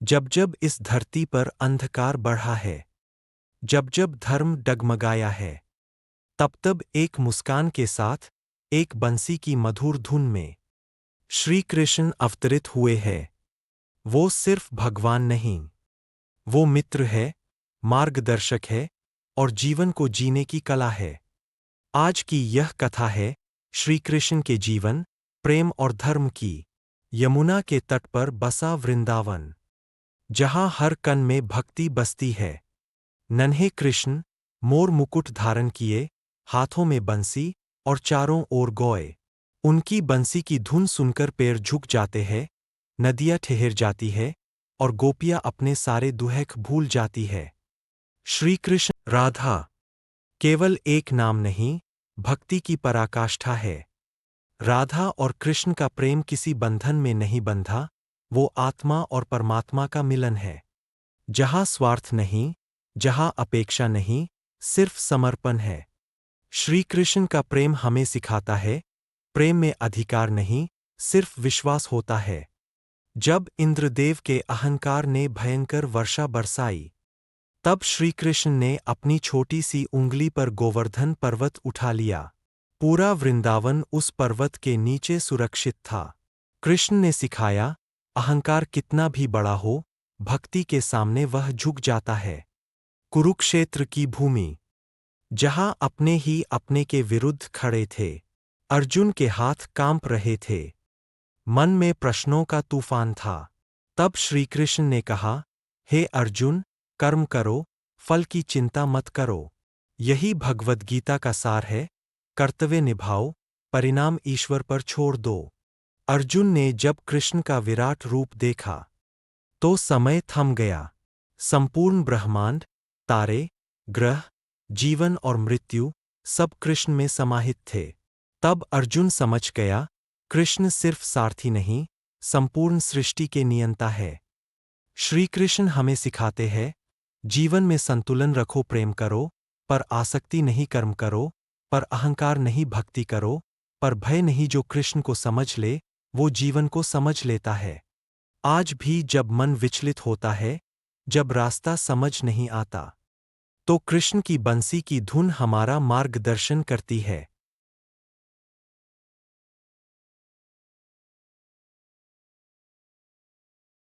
जब जब इस धरती पर अंधकार बढ़ा है, जब जब धर्म डगमगाया है, तब तब एक मुस्कान के साथ, एक बंसी की मधुर धुन में श्री कृष्ण अवतरित हुए हैं। वो सिर्फ भगवान नहीं, वो मित्र है, मार्गदर्शक है और जीवन को जीने की कला है। आज की यह कथा है श्री कृष्ण के जीवन, प्रेम और धर्म की। यमुना के तट पर बसा वृंदावन, जहां हर कण में भक्ति बसती है। नन्हे कृष्ण, मोर मुकुट धारण किए, हाथों में बंसी और चारों ओर गौए। उनकी बंसी की धुन सुनकर पैर झुक जाते हैं, नदियाँ ठहर जाती है और गोपियाँ अपने सारे दुहक भूल जाती है। श्री कृष्ण राधा केवल एक नाम नहीं, भक्ति की पराकाष्ठा है। राधा और कृष्ण का प्रेम किसी बंधन में नहीं बंधा, वो आत्मा और परमात्मा का मिलन है। जहाँ स्वार्थ नहीं, जहाँ अपेक्षा नहीं, सिर्फ समर्पण है। श्री कृष्ण का प्रेम हमें सिखाता है, प्रेम में अधिकार नहीं, सिर्फ विश्वास होता है। जब इंद्रदेव के अहंकार ने भयंकर वर्षा बरसाई, तब श्री कृष्ण ने अपनी छोटी सी उंगली पर गोवर्धन पर्वत उठा लिया। पूरा वृंदावन उस पर्वत के नीचे सुरक्षित था। कृष्ण ने सिखाया, अहंकार कितना भी बड़ा हो, भक्ति के सामने वह झुक जाता है। कुरुक्षेत्र की भूमि, जहां अपने ही अपने के विरुद्ध खड़े थे, अर्जुन के हाथ कांप रहे थे, मन में प्रश्नों का तूफान था। तब श्री कृष्ण ने कहा, हे अर्जुन, कर्म करो, फल की चिंता मत करो। यही भगवद गीता का सार है, कर्तव्य निभाओ, परिणाम ईश्वर पर छोड़ दो। अर्जुन ने जब कृष्ण का विराट रूप देखा, तो समय थम गया। संपूर्ण ब्रह्मांड, तारे, ग्रह, जीवन और मृत्यु, सब कृष्ण में समाहित थे। तब अर्जुन समझ गया, कृष्ण सिर्फ सारथी नहीं, संपूर्ण सृष्टि के नियंता है। श्री कृष्ण हमें सिखाते हैं, जीवन में संतुलन रखो, प्रेम करो, पर आसक्ति नहीं, कर्म करो, पर अहंकार नहीं, भक्ति करो, पर भय नहीं। जो कृष्ण को समझ ले, वो जीवन को समझ लेता है। आज भी जब मन विचलित होता है, जब रास्ता समझ नहीं आता, तो कृष्ण की बंसी की धुन हमारा मार्गदर्शन करती है।